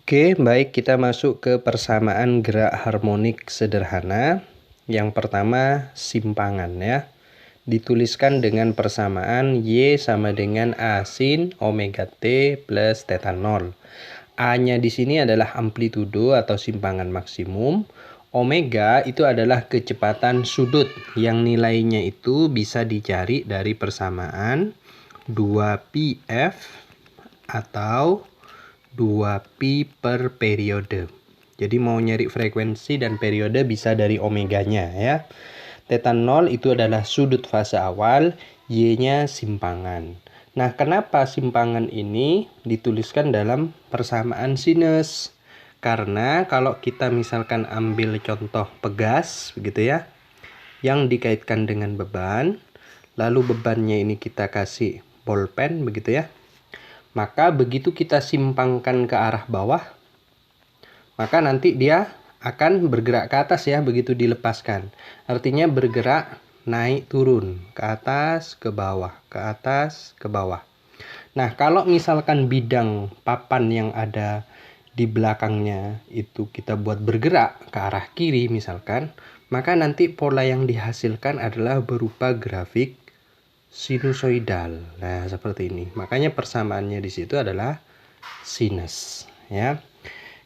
Oke, baik, kita masuk ke persamaan gerak harmonik sederhana. Yang pertama, simpangan ya. Dituliskan dengan persamaan Y sama dengan A sin omega T plus theta 0. A-nya di sini adalah amplitudo atau simpangan maksimum. Omega itu adalah kecepatan sudut yang nilainya itu bisa dicari dari persamaan 2πf atau 2pi per periode. Jadi mau nyari frekuensi dan periode bisa dari omeganya ya. Theta 0 itu adalah sudut fase awal, Y-nya simpangan. Nah, kenapa simpangan ini dituliskan dalam persamaan sinus? Karena kalau kita misalkan ambil contoh pegas begitu ya, yang dikaitkan dengan beban, lalu bebannya ini kita kasih bolpen begitu ya. Maka begitu kita simpangkan ke arah bawah, maka nanti dia akan bergerak ke atas ya begitu dilepaskan. Artinya bergerak naik turun, ke atas, ke bawah, ke atas, ke bawah. Nah, kalau misalkan bidang papan yang ada di belakangnya itu kita buat bergerak ke arah kiri misalkan, maka nanti pola yang dihasilkan adalah berupa grafik sinusoidal. Nah, seperti ini. Makanya persamaannya di situ adalah sinus, ya.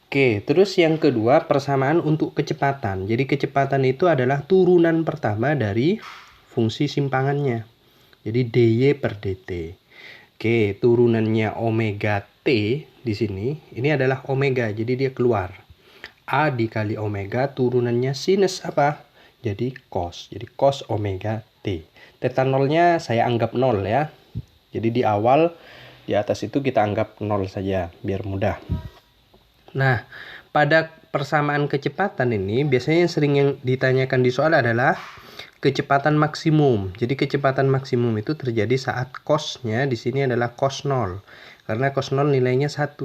Oke, terus yang kedua persamaan untuk kecepatan. Jadi kecepatan itu adalah turunan pertama dari fungsi simpangannya. Jadi dy per dt. Oke, turunannya omega t di sini. Ini adalah omega, jadi dia keluar. A dikali omega turunannya sinus apa? Jadi cos. Jadi cos omega t. Theta 0-nya saya anggap 0 ya. Jadi di awal, di atas itu kita anggap 0 saja, biar mudah. Nah, pada persamaan kecepatan ini, biasanya yang sering yang ditanyakan di soal adalah kecepatan maksimum. Jadi kecepatan maksimum itu terjadi saat cos-nya di sini adalah cos 0. Karena cos 0 nilainya 1.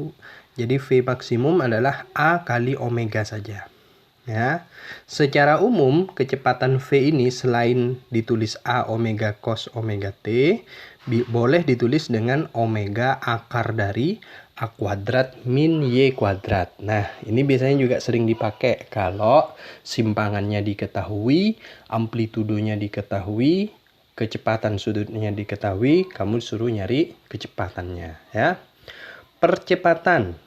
Jadi V maksimum adalah A kali omega saja. Ya, secara umum kecepatan V ini selain ditulis A omega cos omega T, boleh ditulis dengan omega akar dari A kuadrat min Y kuadrat. Nah, ini biasanya juga sering dipakai kalau simpangannya diketahui, amplitudonya diketahui, kecepatan sudutnya diketahui, kamu disuruh nyari kecepatannya ya. Percepatan.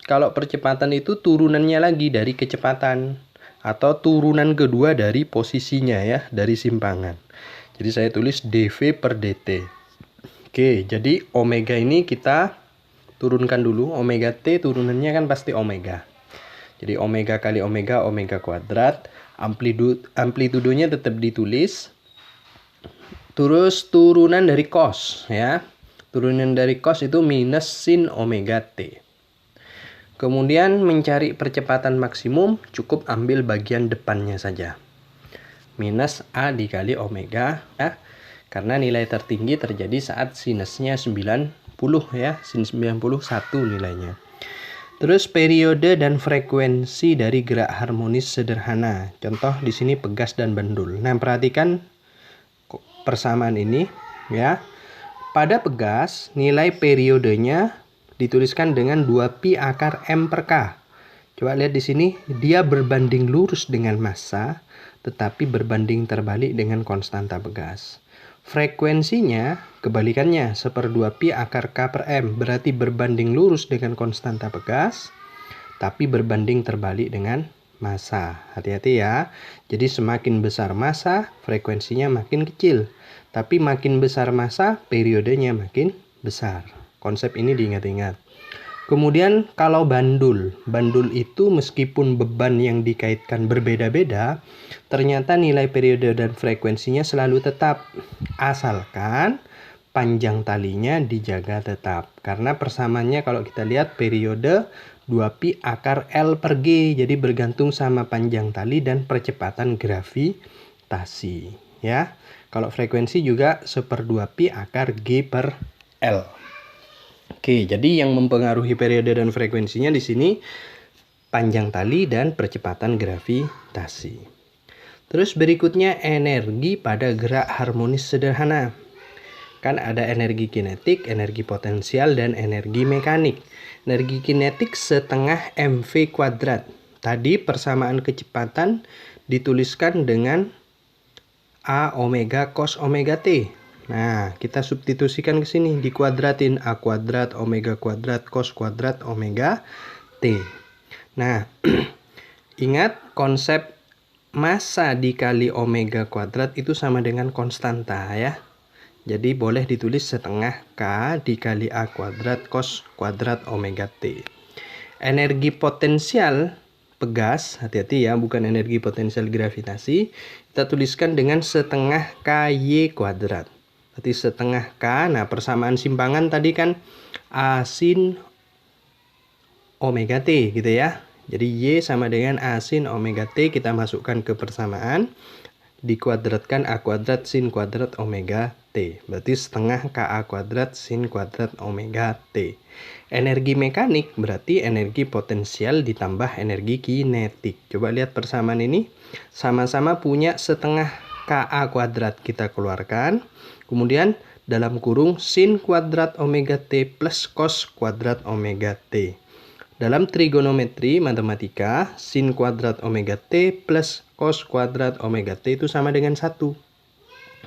Kalau percepatan itu turunannya lagi dari kecepatan atau turunan kedua dari posisinya ya, dari simpangan. Jadi saya tulis dv per dt. Oke, jadi omega ini kita turunkan dulu. Omega t turunannya kan pasti omega. Jadi omega kali omega, omega kuadrat. Amplitudonya tetap ditulis. Terus turunan dari cos ya. Turunan dari cos itu minus sin omega t. Kemudian mencari percepatan maksimum, cukup ambil bagian depannya saja. Minus A dikali omega ya. Karena nilai tertinggi terjadi saat sinusnya 90 ya, sin 91 nilainya. Terus periode dan frekuensi dari gerak harmonis sederhana. Contoh di sini pegas dan bandul. Nah, perhatikan persamaan ini ya. Pada pegas, nilai periodenya dituliskan dengan 2pi akar M per K. Coba lihat di sini, dia berbanding lurus dengan massa, tetapi berbanding terbalik dengan konstanta pegas. Frekuensinya kebalikannya, 1/2pi akar K per M, berarti berbanding lurus dengan konstanta pegas, tapi berbanding terbalik dengan massa. Hati-hati ya. Jadi semakin besar massa, frekuensinya makin kecil. Tapi makin besar massa, periodenya makin besar. Konsep ini diingat-ingat. Kemudian kalau bandul itu meskipun beban yang dikaitkan berbeda-beda, ternyata nilai periode dan frekuensinya selalu tetap. Asalkan panjang talinya dijaga tetap. Karena persamaannya kalau kita lihat periode 2pi akar L per G. Jadi bergantung sama panjang tali dan percepatan gravitasi. Ya. Kalau frekuensi juga 1/2pi akar G per L. Oke, jadi yang mempengaruhi periode dan frekuensinya di sini panjang tali dan percepatan gravitasi. Terus berikutnya energi pada gerak harmonis sederhana. Kan ada energi kinetik, energi potensial, dan energi mekanik. Energi kinetik setengah mv kuadrat. Tadi persamaan kecepatan dituliskan dengan A omega cos omega T. Nah, kita substitusikan ke sini, dikuadratin A kuadrat omega kuadrat cos kuadrat omega T. Nah, ingat konsep massa dikali omega kuadrat itu sama dengan konstanta ya. Jadi boleh ditulis setengah K dikali A kuadrat cos kuadrat omega T. Energi potensial pegas, hati-hati ya, bukan energi potensial gravitasi, kita tuliskan dengan setengah KY kuadrat. Berarti setengah K, nah persamaan simpangan tadi kan A sin omega T gitu ya. Jadi Y sama dengan A sin omega T, kita masukkan ke persamaan, dikuadratkan A kuadrat sin kuadrat omega T. Berarti setengah KA kuadrat sin kuadrat omega T. Energi mekanik berarti energi potensial ditambah energi kinetik. Coba lihat persamaan ini. Sama-sama punya setengah KA kuadrat, kita keluarkan. Kemudian dalam kurung sin kuadrat omega T plus cos kuadrat omega T. Dalam trigonometri matematika, sin kuadrat omega T plus cos kuadrat omega T itu sama dengan 1.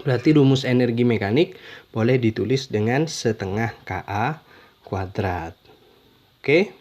Berarti rumus energi mekanik boleh ditulis dengan setengah KA kuadrat. Oke.